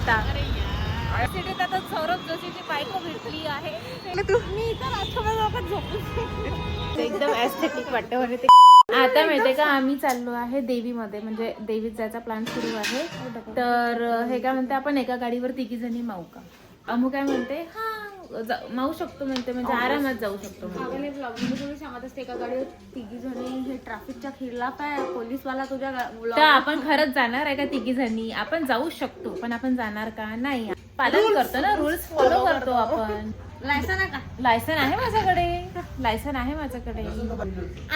आता. सिटीत आता सौरभ जोशीची बायको भेटली आहे. मी इथं राष्ट्रपती झोपून एकदम एस्थेटिक वाटतं म्हणे ते. आता माहितीये का आम्ही चाललो आहे देवीमध्ये, म्हणजे देवीत जायचा प्लॅन सुरू आहे. तर हे काय म्हणते, आपण एका गाडीवर 3 जणी माऊ का? अमू काय म्हणते, हा माऊ शकतो म्हणते, म्हणजे आरामात जाऊ शकतो. तुम्ही सांगत असते एका गाडीवर 3 जणी, हे ट्रॅफिकच्या खिलाफ आहे, पोलीसवाला तुझ्या. तर आपण खरंच जाणार आहे का 3 जणी? आपण जाऊ शकतो, पण आपण जाणार का? नाही, पालन करतो ना, रूल्स फॉलो करतो आपण. लायसन आहे का? लायसन आहे माझ्याकडे, लायसन आहे माझ्याकडे.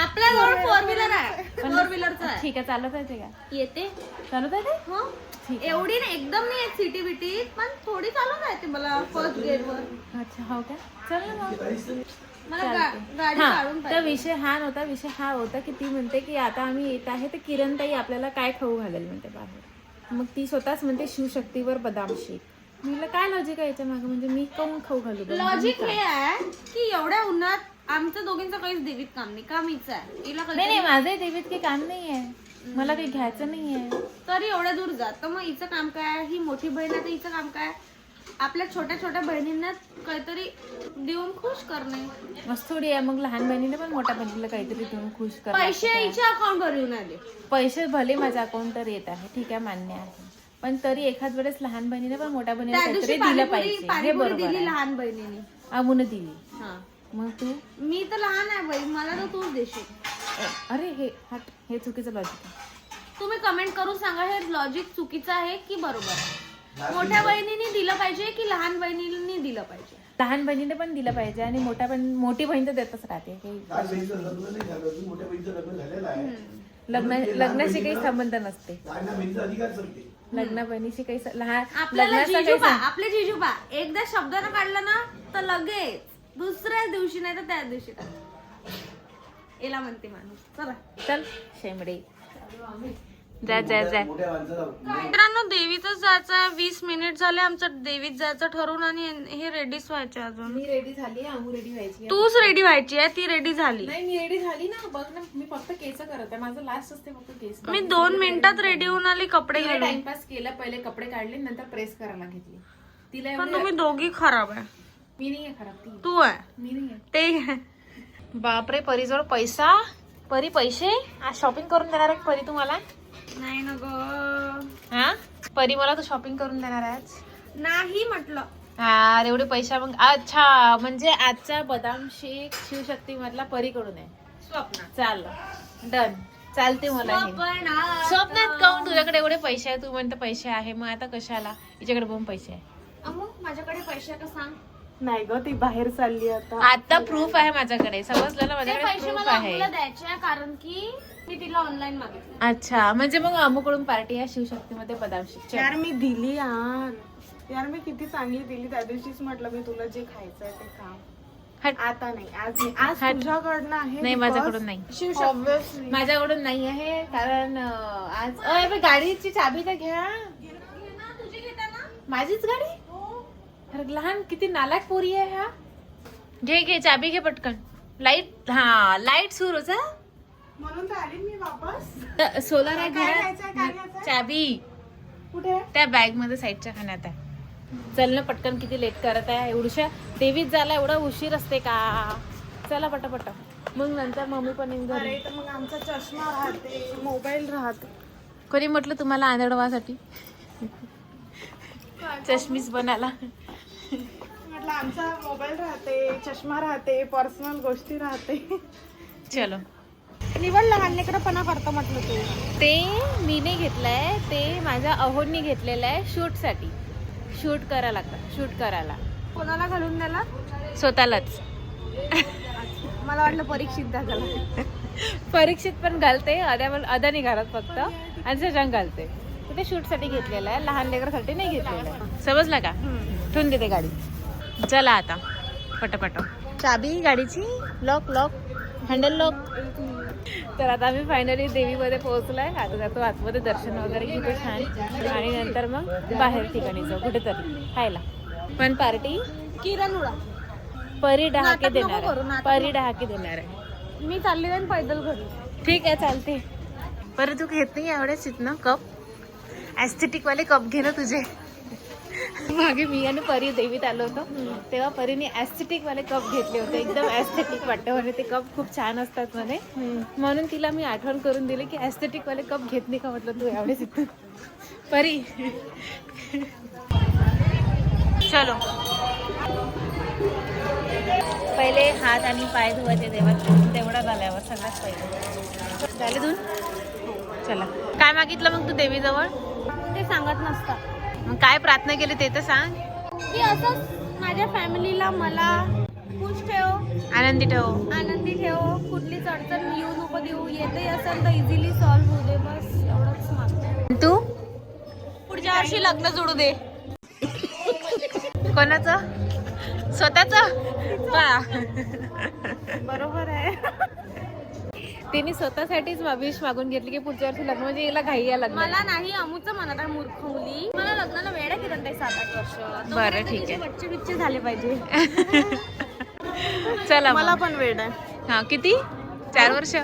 आपल्याजवळ 4 व्हीलर आहे, 4 व्हीलरचा. ठीक आहे, चालत आहे का? येते चालत आहे हो. एवढी नाही, एकदम नाही सिटी बिटी, पण थोडी चालून राहते मला फर्स्ट गेअरवर. अच्छा, हो का? चल ना मग. मला गाडी हा, काढून तर विषय हा होता की ती म्हणते की आता आम्ही येत आहे, तर किरण ताई आपल्याला काय खाऊ घालेल म्हणते बाहेर. मग ती स्वतःच म्हणते शिवशक्तीवर बदाम शेक. मी काय लॉजिक आहे याच्या मागे, म्हणजे मी काऊन खाऊ घालू? लॉजिक हे आहे की एवढ्या उन्हात आमचं दोघींचं काहीच देवीत काम नाही, काम हिचं आहे. हिला नाही, माझंही देवीत काही काम नाही आहे, मला काही घ्यायचं नाही आहे. तरी एवढ्या दूर जात, तर मग हिचं काम काय? ही मोठी बहीण आहे तर हिचं काम काय? आपल्या छोट्या छोट्या बहिणींना काहीतरी देऊन खुश करणे. मस्त थोडी आहे. मग लहान बहिणीने पण मोठ्या बहिणीला काहीतरी देऊन खुश कर. पैसे हिच्या अकाउंटवर येऊन आले. पैसे भले माझ्या अकाउंटवर येत आहे, ठीक आहे, मान्य आहे, पण तरी एखाद वेळेस लहान बहिणीने पण मोठ्या बहिणीला काहीतरी दिलं पाहिजे. हे बरोबर दिली लहान बहिणीने, अमुन दिली. हा, मग तू? मी तर लहान आहे बाई, मला तर तूच देशील. अरे हे चुकीचं लॉजिक आहे. तुम्ही कमेंट करून सांगा हे लॉजिक चुकीचं आहे की बरोबर आहे. मोठ्या बहिणीने दिलं पाहिजे की लहान बहिणीने दिलं पाहिजे? लहान बहिणीने पण दिलं पाहिजे, आणि मोठी बहीण तर देतच राहते. लग्नाशी काही संबंध नसते. लग्न बहिणीशी काही आपले जिजूबा एकदा शब्दानं काढलं ना तर लगेच दुसऱ्या दिवशी नाही तर त्या दिवशी याला म्हणते माणूस. चला चल शेंबडे, जा जा जा. मित्रांनो, देवीतच जायचं. 20 मिनिट झाले आमचं देवीत जायचं ठरवून, आणि हे रेडीच व्हायचे अजून. मी रेडी झाली, अमू रेडी व्हायची. तूच रेडी व्हायची आहे, ती रेडी झाली नाही. मी रेडी झाली ना, बघ ना, मी फक्त केस करत आहे, माझं लास्ट असते फक्त केस. मी 2 मिनिटात रेडी होऊन आली, कपडे घालून. टाइमपास केला, पहिले कपडे काढले, नंतर प्रेस करायला घेतली तिला. पण तुम्ही दोघी खराब आहे. मी नाही आहे खराब, ती. तू आहे, मी नाही आहे. ते. बापरे, परीजवळ पैसा. परी पैसे आज शॉपिंग करून देणार आहे परी तुम्हाला? नाही ना ग. हा, परी मला तू शॉपिंग करून देणार आहे आज? नाही म्हटलं. हा, एवढे पैसा. मग अच्छा, म्हणजे आजचा बदाम शेक शिवशक्ती मधला परीकडून आहे. स्वप्न चाल, डन, चालते मला हे. स्वप्नात काऊन? तुझ्याकडे एवढे पैसे आहे, तू म्हणते पैसे आहे, मग आता कशाला? हिच्याकडे पण पैसे आहे. अमू, माझ्याकडे पैसे का सांग? नाही ग, ती बाहेर चालली आता प्रूफ आहे माझ्याकडे, समजलं ना? माझ्याकडे पैसे प्रूफ मला आहे. अमूला द्यायचे, कारण की मी तिला ऑनलाईन मागितले. अच्छा, म्हणजे मग अमुकडून पार्टी आहे शिवशक्तीमध्ये बदाम शेक. यार मी दिली यार मी किती चांगली दिली. त्या दिवशीच म्हटलं मी तुला जे खायचंय ते खा. हट. आता नाही, आज तुझ्याकडनं आहे. नाही, माझ्याकडून नाही. Obviously. माझ्याकडून नाही आहे, कारण आज गाडीची चाबी तर घ्या. तुझी घेता ना? माझीच गाडी. अरे लहान, किती नालायक पोरी आहे हा. घे चाबी घे पटकन. लाईट, हा लाईट सुरू होता म्हणून तर आली मी वापस. सोलर आहे काय घरात. घ्यायचं? चाबी कुठे? त्या बॅग मध्ये साईडच्या खाण्यात आहे. चल ना पटकन, किती लेट करत आहे. एवढ्या देवीत जायला एवढा उशीर असते का? चला पटापट, मग नंतर मम्मी पण येईन घरी. अरे तर मग आमचा चष्मा राहते, मोबाईल राहते. कोणी म्हटलं तुम्हाला आंधळवासाठी चष्मीस बनाला? म्हटलं आमचा मोबाईल राहते, चष्मा राहते, पर्सनल गोष्टी राहते. चलो, निवड लहान लेकरपणा करतो म्हटलं तू. ते मी नाही घेतलंय, ते माझ्या अहोंनी घेतलेलं आहे शूट साठी. शूट करायला कोणाला घालून द्याला? स्वतःलाच. मला वाटलं परीक्षित दाखला. परीक्षित पण घालते, अदानी घरात फक्त, आणि शशांक घालते. ते शूट साठी घेतलेलं आहे, लहान लेकरासाठी नाही घेतलेलं आहे. समजलं का? ठेवून देते गाडी. चला आता पटापट. चाबी गाडीची, लॉक, हँडल लॉक. तर आता आम्ही फायनली देवीमध्ये पोहोचलोय. आता जातो आतमध्ये, दर्शन वगैरे घेतो छान, आणि नंतर मग बाहेर ठिकाणी जाऊ कुठेतरी खायला. पण पार्टी किरण उडा. परी डहाके नाटक नको देणार करू, आहे. नाटक परी डहाके देणार आहे. मी चालली जाईन पैदल घरी. ठीक आहे, चालते. बरं, तू घेत नाही एवढ्याच इथनं कप? ऍस्थेटिक वाले कप घे ना तुझे. मागे मी आणि परी देवीत आलो होतो तेव्हा परीने ऍस्थेटिक वाले कप घेतले होते. एकदम ऍस्थेटिक वाटतं म्हणे ते कप खूप छान असतात म्हणे. म्हणून तिला मी आठवण करून दिली की ऍस्थेटिक वाले कप घेत नाही का म्हटलं तू यावेळेस इथून. परी चलो पहिले हात आणि पाय धुवायचे देवात तेवढा झाल्यावर सगळ्यात पहिले झाले धुवून. चला काय मागितलं मग तू देवीजवळ? ते सांगत नसतात. मग काय प्रार्थना केली ते तर सांग. की असंच माझ्या फॅमिलीला मला खुश ठेव, आनंदी ठेव. आनंदी ठेव, कुठलीच अडचण येऊ नको देऊ, येते असेल तर इझिली सॉल्व्ह होऊ दे, बस एवढंच मागते. तू पुढच्या वर्षी लग्न जोडू दे. कोणाचं? स्वतःच? बरोबर आहे. तिने स्वतःसाठीच विश मागून घेतली की पुढच्या वर्षी लग्न म्हणजे हिला घाई आहे लग्न. मला नाही अमुचं म्हणत आहे मूर्ख मुली. मला लग्नाला वेळ आहे किरण ताई 7-8 वर्ष. बरं ठीक आहे. बच्चे बिच्चे झाले पाहिजे. चला मला मग. पण वेळ आहे हा किती? 4 वर्ष?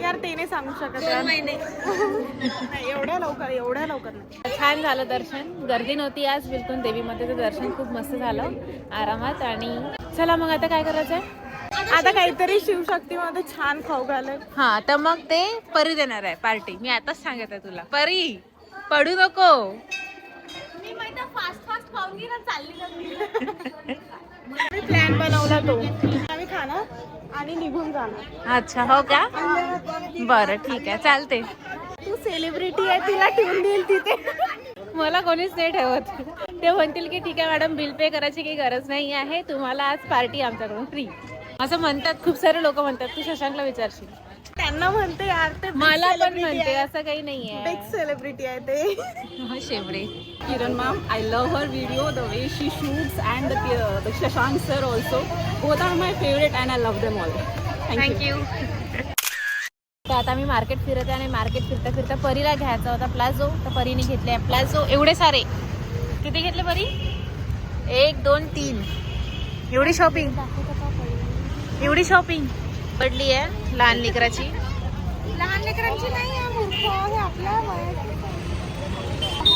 यार ते नाही सांगू शकत 2 यार. महिने. नाही, एवढ्या लवकर नाही. छान झालं दर्शन. गर्दी नव्हती आज बिलकुल. देवीमध्ये दर्शन खूप मस्त झालं आरामात. आणि चला मग आता काय करायचंय? आता काहीतरी शिवशक्तीमध्ये छान खाऊ घालेल. हा तर मग ते परी देणार आहे पार्टी. मी आताच सांगत आहे तुला. परी पडू नको. मी माहिती फास्ट खाऊन घे ना, चालली आम्ही प्लॅन बनवला तो आम्ही खाणार आणि निघून जाणार. अच्छा हो का? बरं ठीक आहे चालते. तू सेलिब्रिटी आहे, तिला ठेवून देईल तिथे. मला कोणीच नाही ठेवत. ते म्हणतील की ठीक आहे मॅडम बिल पे करायची काही गरज नाही आहे, तुम्हाला आज पार्टी आमच्याकडून फ्री असं म्हणतात. खूप सारे लोक म्हणतात. तू शशांकला विचारशील. त्यांना म्हणते यार ते मला पण म्हणते असं काही नाहीये. बिग सेलिब्रिटी आहे ते. Shevre Kiran ma'am, I love her video, the way she shoots, and the Shashank sir also. Both are my favorite and I love them all. Thank you. Thank you. तर आता मी मार्केट फिरत आहे आणि मार्केट फिरता फिरता परीला घ्यायचा होता प्लाझो. तर परीने घेतले प्लाझो एवढे सारे. किती घेतले परी? 1 2 3 एवढी शॉपिंग पडली आहे लहान लेकराची. लहान लेकरांची नाही आहे मूर्ख, हे आपल्या वयाची.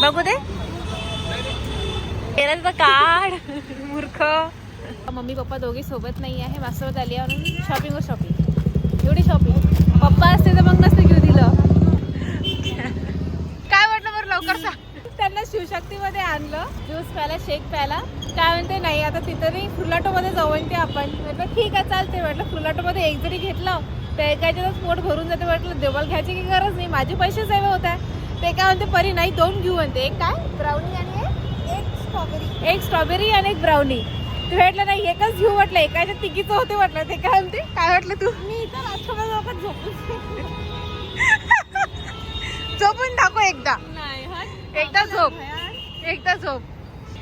बघू दे तर काढ मूर्ख. मम्मी पप्पा दोघे सोबत नाही आहे. माझ्यासोबत आली आहे म्हणून शॉपिंग एवढी शॉपिंग. पप्पा असते तर मग नसते घेऊ दिलं. काय वाटलं बरं लवकर सांग. त्यांना शिवशक्तीमध्ये आणलं ज्यूस प्यायला, शेक प्यायला. काय म्हणते नाही आता तिथं नाही फ्रुलाटोमध्ये जाऊ म्हणते आपण. म्हटलं ठीक आहे चालते. म्हटलं फ्रुलाटोमध्ये एक जरी घेतलं तर एकाच्यातच पोट भरून जाते. म्हटलं देवाला घ्यायची की गरज नाही, माझे पैसे सेव्ह होत आहे. ते काय म्हणते परी नाही 2 घेऊ म्हणते. एक काय ब्राउनी आणि एक स्ट्रॉबेरी आणि एक ब्राउनी. तू म्हटलं नाही एकच घेऊ म्हटलं. एकाच्या तिकीचं होते म्हटलं. ते काय म्हणते काय म्हटलं तू? मी इथं रात्रभर झोपून झोपून टाकू एकदा. नाही हा एकदा झोप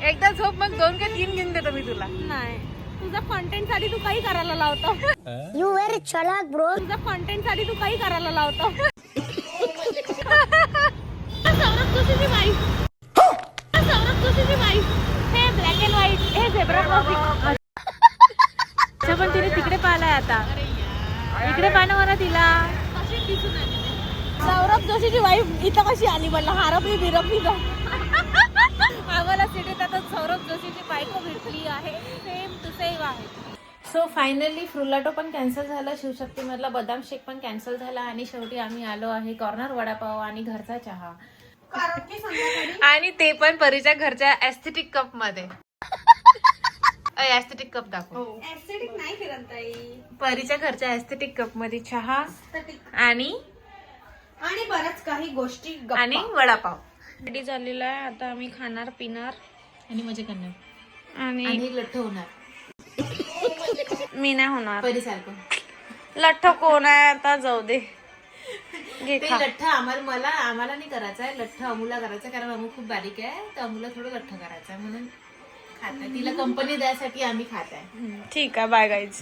एकदा झोप मग 2 का 3 घेऊन देतो मी तुला. नाही. तुझा कंटेंट साठी तू काही करायला लावतो. You very chalak, bro. तुझा कंटेंट साठी तू काही करायला लावतो. सौरभ जोशीची वाईफ. सौरभ जोशीची वाईफ. हे ब्लॅक अँड व्हाईट, हे झेब्रा क्रॉसिंग. पण तिने तिकडे पाहिलाय आता. इकडे पाहणं मला तिला. कशी दिसून आली सौरभ जोशीची वाईफ इथं कशी आली म्हणलं. हारपली बिरपली का? आम्हाला सिटीत आता सौरभ जोशीची बायको भेटली आहे. सेम टू सेम आहे. सो फायनली फ्रुलाटो पण कॅन्सल झाला. शिवशक्तीमधला बदाम शेक पण कॅन्सल झाला. आणि शेवटी आम्ही आलो आहे कॉर्नर वडापाव आणि घरचा चहा. आणि ते पण परीच्या घरच्या ऍस्थेटिक कप मध्ये. ऍस्थेटिक कप दाखव. ऍस्थेटिक नाही किरण ताई. परीच्या घरच्या ऍस्थेटिक कप मध्ये चहा आणि बऱ्याच काही गोष्टी आणि वडापाव रेडी झालेला आहे. आता आम्ही खाणार पिणार आणि मजा करणार आणि आणि लठ्ठ होणार. मी नाही होणार परीसारखं लठ्ठ. कोण आहे आता जाऊ दे. घे ते खा. लठ्ठ आम्हाला नाही करायचं आहे. लठ्ठ अमूला करायचं आहे कारण अमू खूप बारीक आहे. तर अमूला थोडं लठ्ठ करायचं आहे म्हणून खात आहे. तिला कंपनी द्यायसाठी आम्ही खात आहे. ठीक आहे. Bye guys.